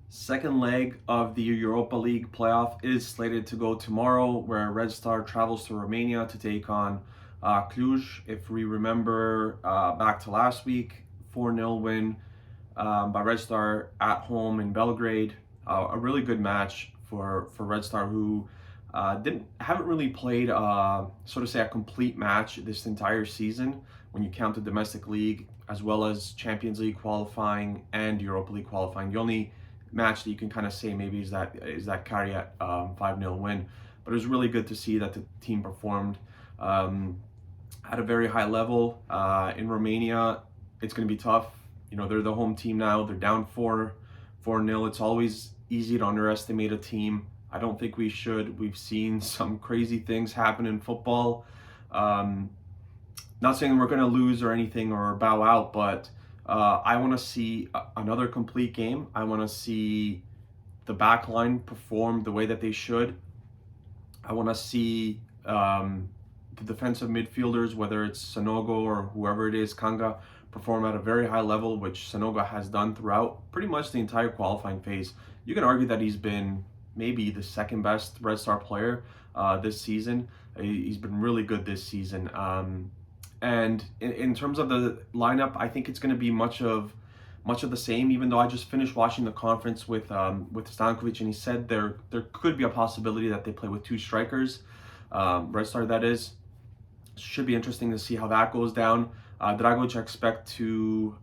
Second leg of the Europa League playoff is slated to go tomorrow, where Red Star travels to Romania to take on Cluj. If we remember back to last week, 4-0 win by Red Star at home in Belgrade. A really good match for Red Star, who haven't really played so to say a complete match this entire season when you count the domestic league as well as Champions League qualifying and Europa League qualifying. The only match that you can kind of say maybe is that Kariat 5-0 win. But it was really good to see that the team performed at a very high level. In Romania, it's going to be tough. You know, they're the home team now. They're down 4-0. It's always easy to underestimate a team. I don't think we should. We've seen some crazy things happen in football. Not saying we're going to lose or anything or bow out, but I want to see another complete game. I want to see the back line perform the way that they should. I want to see the defensive midfielders, whether it's Sanogo or whoever it is, Kanga, perform at a very high level, which Sanogo has done throughout pretty much the entire qualifying phase. You can argue that he's been maybe the second best Red Star player this season. He's been really good this season. And in terms of the lineup, I think it's going to be much of the same. Even though I just finished watching the conference with Stankovic, and he said there could be a possibility that they play with two strikers, Red Star that is. Should be interesting to see how that goes down. Dragovic I expect to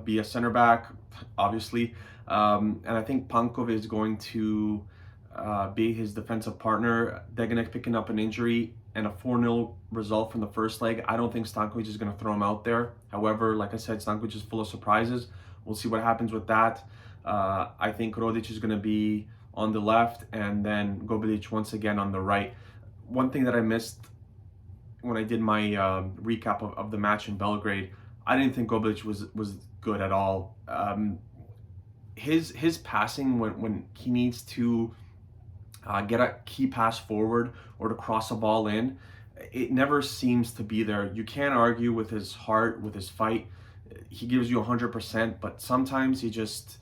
be a center back, obviously, and I think Pankov is going to be his defensive partner. Degenek picking up an injury and a 4-0 result from the first leg. I don't think Stankovic is going to throw him out there. However, like I said, Stankovic is full of surprises. We'll see what happens with that. I think Rodic is going to be on the left, and then Gobelic once again on the right. One thing that I missed when I did my recap of the match in Belgrade, I didn't think Gobelic was good at all. His passing when he needs to get a key pass forward or to cross a ball in, it never seems to be there. You can't argue with his heart, with his fight. He gives you 100%, but sometimes he just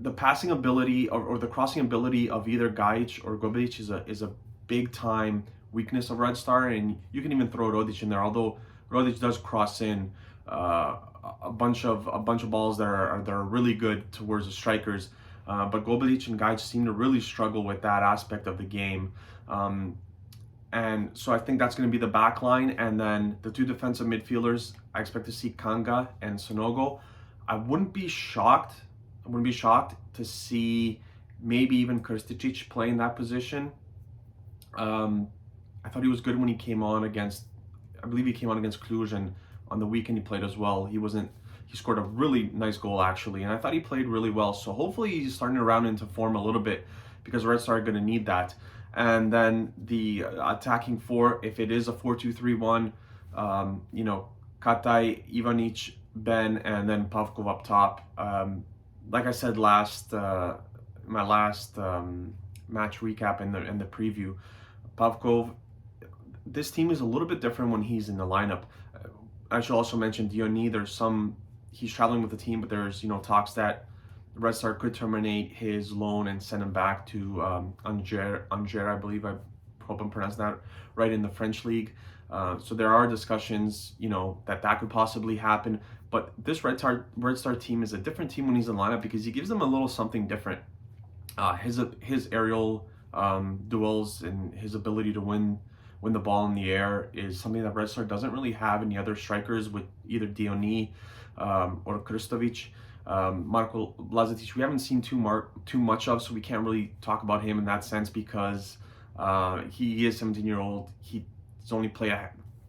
the passing ability or the crossing ability of either Gajic or Gobelic is a big time weakness of Red Star, and you can even throw Rodic in there. Although Rodic does cross in a bunch of balls that are really good towards the strikers. But Gobelic and Gajic seem to really struggle with that aspect of the game. And so I think that's going to be the back line. And then the two defensive midfielders, I expect to see Kanga and Sonogo. I wouldn't be shocked to see maybe even Krstičić play in that position. I thought he was good when he came on against, I believe he came on against Cluj, and on the weekend he played as well. He scored a really nice goal actually, and I thought he played really well. So hopefully he's starting to round into form a little bit, because Red Star are going to need that. And then the attacking four, if it is a 4-2-3-1, Kataj, Ivanic, Ben, and then Pavkov up top. Like I said my last match recap in the preview, Pavkov, this team is a little bit different when he's in the lineup. I should also mention Diony. He's traveling with the team, but there's talks that Red Star could terminate his loan and send him back to Angers, I believe. I hope I'm pronouncing that right, in the French league. So there are discussions, that could possibly happen. But this Red Star team is a different team when he's in the lineup, because he gives them a little something different. His aerial duels and his ability to win the ball in the air is something that Red Star doesn't really have any other strikers, with either Diony or Krstovic. Marko Blazetic, we haven't seen too much of, so we can't really talk about him in that sense, because he is 17-year-old. He's only played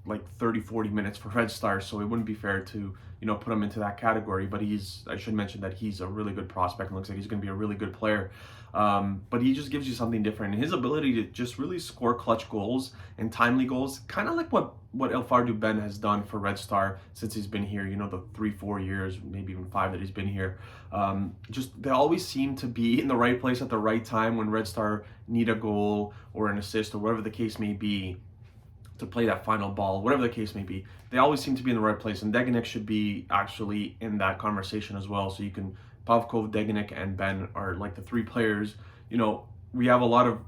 like 30-40 minutes for Red Star, so it wouldn't be fair to put him into that category. But I should mention that he's a really good prospect and looks like he's going to be a really good player. But he just gives you something different, and his ability to just really score clutch goals and timely goals, kind of like what Elfar Ben has done for Red Star since he's been here, the 3-4 years, maybe even 5 that he's been here. Just they always seem to be in the right place at the right time when Red Star need a goal or an assist or whatever the case may be, to play that final ball, whatever the case may be. They always seem to be in the right place, and Degenek should be actually in that conversation as well, so you can Pavkov, Degenek, and Ben are like the three players. You know, we have a lot of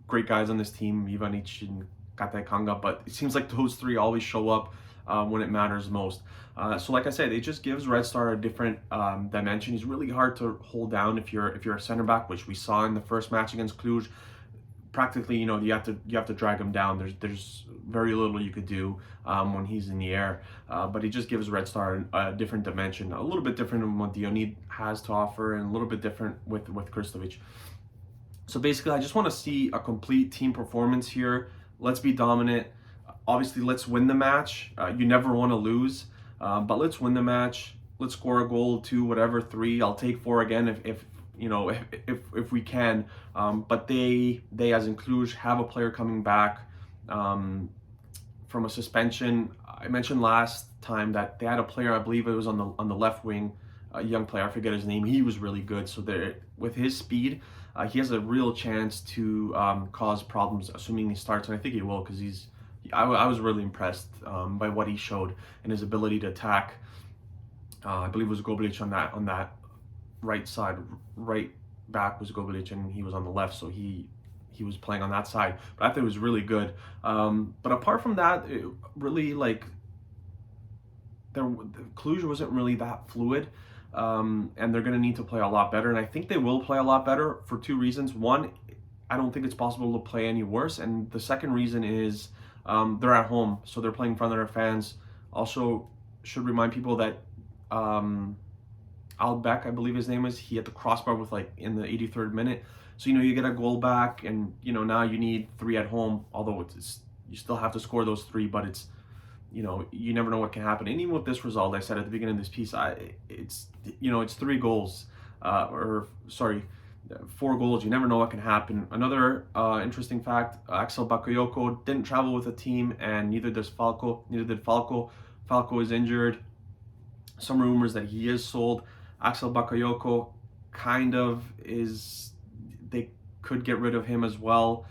great guys on this team, Ivanic and Katekanga, but it seems like those three always show up when it matters most. So like I said, it just gives Red Star a different dimension. He's really hard to hold down if you're a center back, which we saw in the first match against Cluj. Practically, you know, you have to drag him down. There's very little you could do when he's in the air. But he just gives Red Star a different dimension, a little bit different than what Dionid has to offer, and a little bit different with Krstovic. So basically, I just want to see a complete team performance here. Let's be dominant. Obviously, let's win the match. You never want to lose, but let's win the match. Let's score a goal, 2, whatever, 3. I'll take 4 again if you know if we can. But they as in Cluj have a player coming back from a suspension. I mentioned last time that they had a player, I believe it was on the left wing, a young player. I forget his name. He was really good. So there, with his speed, he has a real chance to cause problems, assuming he starts, and I think he will, because I was really impressed by what he showed and his ability to attack. I believe it was Gobelic on that right side. Right back was Gobelic, and he was on the left, so he was playing on that side. But I thought it was really good. But apart from that, it really, like, Cluj wasn't really that fluid. And they're going to need to play a lot better. And I think they will play a lot better for 2 reasons. One, I don't think it's possible to play any worse. And the second reason is they're at home, so they're playing in front of their fans. Also, should remind people that Albeck, I believe his name is, he hit the crossbar with, like, in the 83rd minute. So, you know, you get a goal back, and, you know, now you need 3 at home, although you still have to score those 3, but it's, you know, you never know what can happen. And even with this result, I said at the beginning of this piece, it's 3 goals, 4 goals. You never know what can happen. Another interesting fact: Axel Bakayoko didn't travel with the team, and neither did Falco. Falco is injured. Some rumors that he is sold. Axel Bakayoko kind of is. They could get rid of him as well.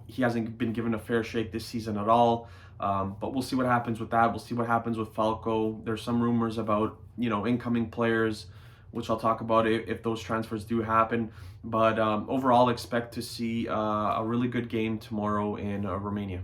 He hasn't been given a fair shake this season at all. But we'll see what happens with that. We'll see what happens with Falco. There's some rumors about, you know, incoming players, which I'll talk about if those transfers do happen. But overall, expect to see a really good game tomorrow in Romania.